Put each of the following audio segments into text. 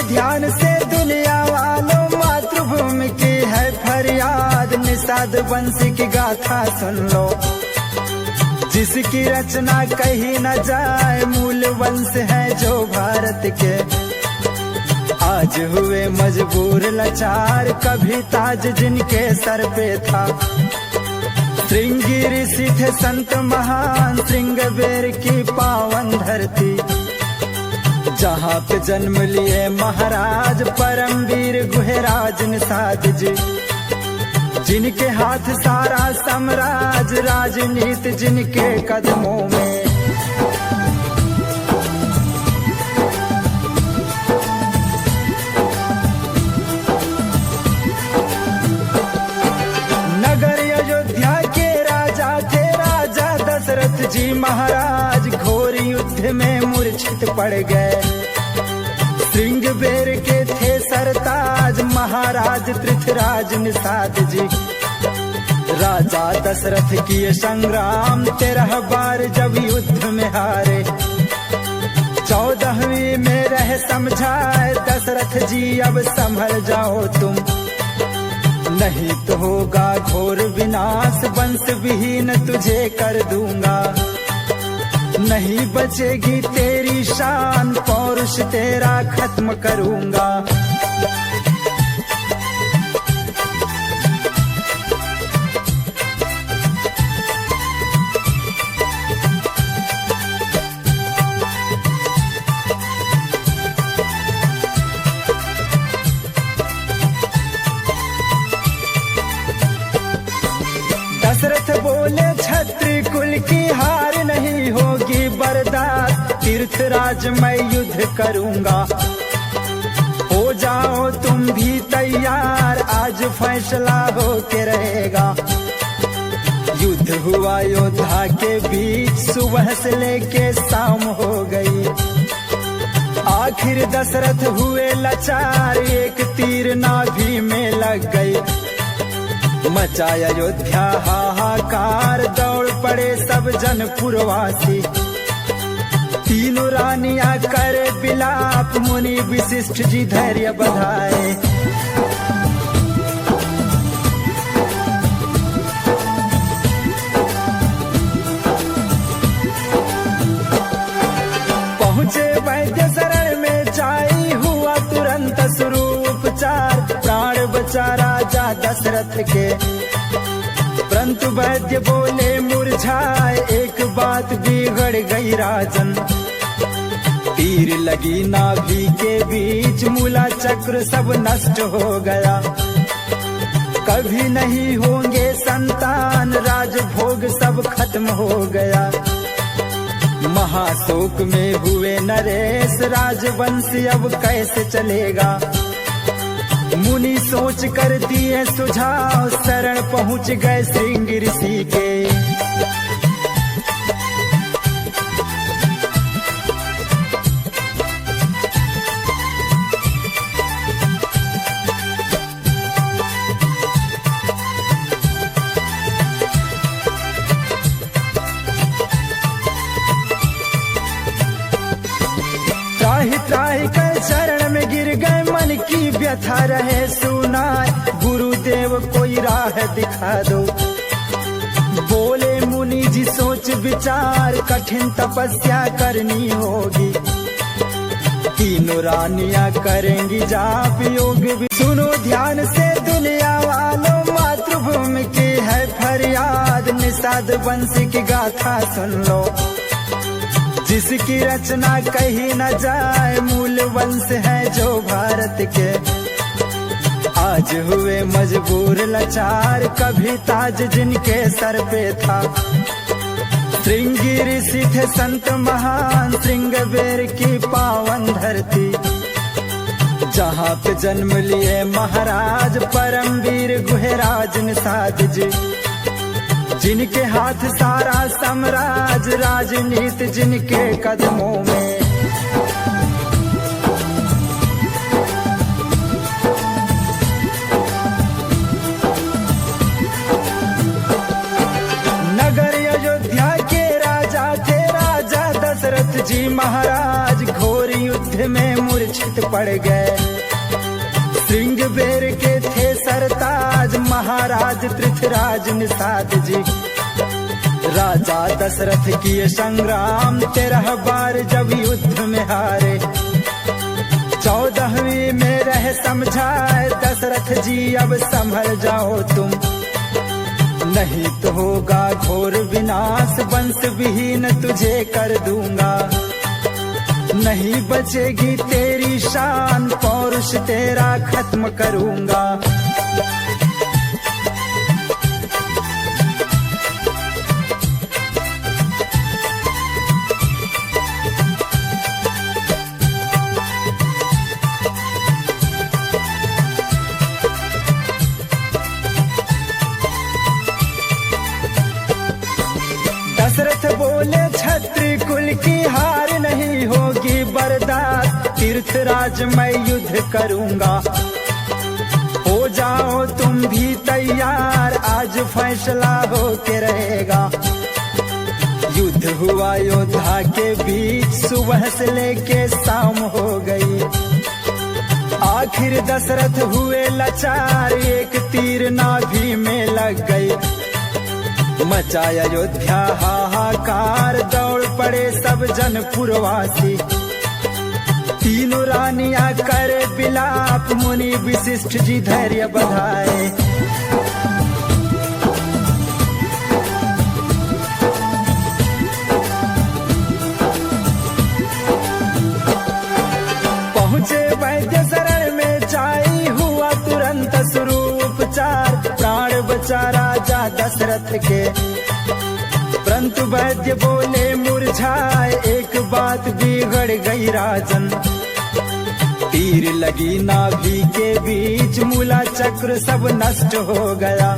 ध्यान से दुनिया वालों, मातृभूमि की है फरियाद, निषाद वंश की गाथा सुन लो, जिसकी रचना कही न जाए, मूल वंश है जो भारत के। आज हुए मजबूर लाचार, कभी ताज जिनके सर पे था, श्रृंगी ऋषि थे संत महान, श्रृंगबेर की पावन धरती, जहाँ पे जन्म लिए महाराज परमवीर गुहराज निषाद जी, जिनके हाथ सारा साम्राज, राजनीति जिनके कदमों में। नगर अयोध्या के राजा थे राजा दशरथ जी महाराज, घोर युद्ध में मूर्छित पड़ गए, श्रृंगबेर के थे सरताज, महाराज पृथ्वीराज निषाद जी। राजा दशरथ किए संग्राम, 13 बार जब युद्ध में हारे, 14वीं में रह समझाए, दशरथ जी अब संभल जाओ तुम, नहीं तो होगा घोर विनाश, वंश विहीन तुझे कर दूंगा, नहीं बचेगी तेरी शान, पौरुष तेरा खत्म करूंगा। दशरथ बोले क्षत्रिय कुल की हार नहीं होगी बर्दाश्त, तीर्थराज मैं युद्ध करूंगा, हो जाओ तुम भी तैयार, आज फैसला हो के रहेगा। युद्ध हुआ योद्धा के बीच, सुबह से लेके शाम हो गई, आखिर दशरथ हुए लाचार, एक तीर नाभि में लग गई, मचाया अयोध्या हाहाकार, दौड़ पड़े सब जनपुरवासी, तीनों रानियां करे विलाप, मुनि विशिष्ट जी धैर्य बधाए। पहुंचे वैद्य शरण में जाई, हुआ तुरंत शुरू उपचार, प्राण बचा राजा दशरथ के, परंतु वैद्य बोले मुरझाए, एक बात बिगड़ गई राजन, तीर लगी नाभि के बीच, मूला चक्र सब नष्ट हो गया, कभी नहीं होंगे संतान, राजभोग सब खत्म हो गया। महाशोक में हुए नरेश, राजवंश अब कैसे चलेगा, मुनि सोच कर दिए सुझाव, शरण पहुंच गए श्रृंगी ऋषि के। त्राहि त्राहि कर शरण में गिर गए, मन की व्यथा रहे सुनाए, गुरुदेव कोई राह दिखा दो, बोले मुनि जी सोच विचार, कठिन तपस्या करनी होगी, तीनों रानियां करेंगी जाप योग, सुनो ध्यान से दुनिया वालों, मातृभूमि की है फरियाद, निषाद वंश की गाथा सुन लो, जिसकी रचना कही न जाए, मूल वंश है जो भारत के। आज हुए मजबूर लाचार, कभी ताज जिनके सर पे था, श्रृंगी ऋषि थे संत महान, श्रृंगबेर की पावन धरती, जहाँ पे जन्म लिए महाराज परमवीर गुहराज निषाद जी, जिनके हाथ सारा साम्राज, राजनीति जिनके कदमों में। नगर अयोध्या के राजा थे राजा दशरथ जी महाराज, घोर युद्ध में मूर्छित मूर्छित पड़ गए। श्रृंगबेर के थे सरताज महाराज पृथ्वीराज निषाद जी। राजा दशरथ किए संग्राम 13 बार जब युद्ध में हारे। 14वीं में रह समझाए दशरथ जी अब संभल जाओ तुम, नहीं तो होगा घोर विनाश वंश विहीन तुझे कर दूंगा। नहीं बचेगी तेरी शान पौरुष तेरा खत्म करूंगा। दशरथ बोले क्षत्रिय कुल की हार नहीं होगी बर्दाश्त, तीर्थराज मैं युद्ध करूंगा। हो जाओ तुम भी तैयार आज फैसला हो के रहेगा। युद्ध हुआ योद्धा के बीच सुबह से लेके शाम हो गई। आखिर दशरथ हुए लाचार एक तीर नाभि में लग गई। मचाया अयोध्या हाहाकार दौड़ पड़े सब जनपुरवासी। तीनों रानियां करे विलाप मुनि विशिष्ट जी धैर्य बधाए। पहुंचे वैद्य शरण में जाई हुआ तुरंत स्वरूपचार। प्राण बचा राजा दशरथ के परंतु वैद्य बोले मुरझाए एक बात बिगड़ गई राजन। तीर लगी नाभि के बीच मूला चक्र सब नष्ट हो गया।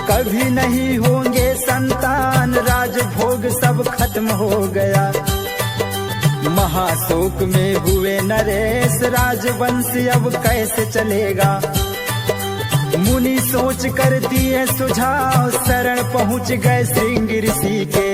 कभी नहीं होंगे संतान राजभोग सब खत्म हो गया। महाशोक में हुए नरेश राजवंश अब कैसे चलेगा। मुनि सोच कर दिए सुझाव शरण पहुंच गए श्रृंग ऋषि के।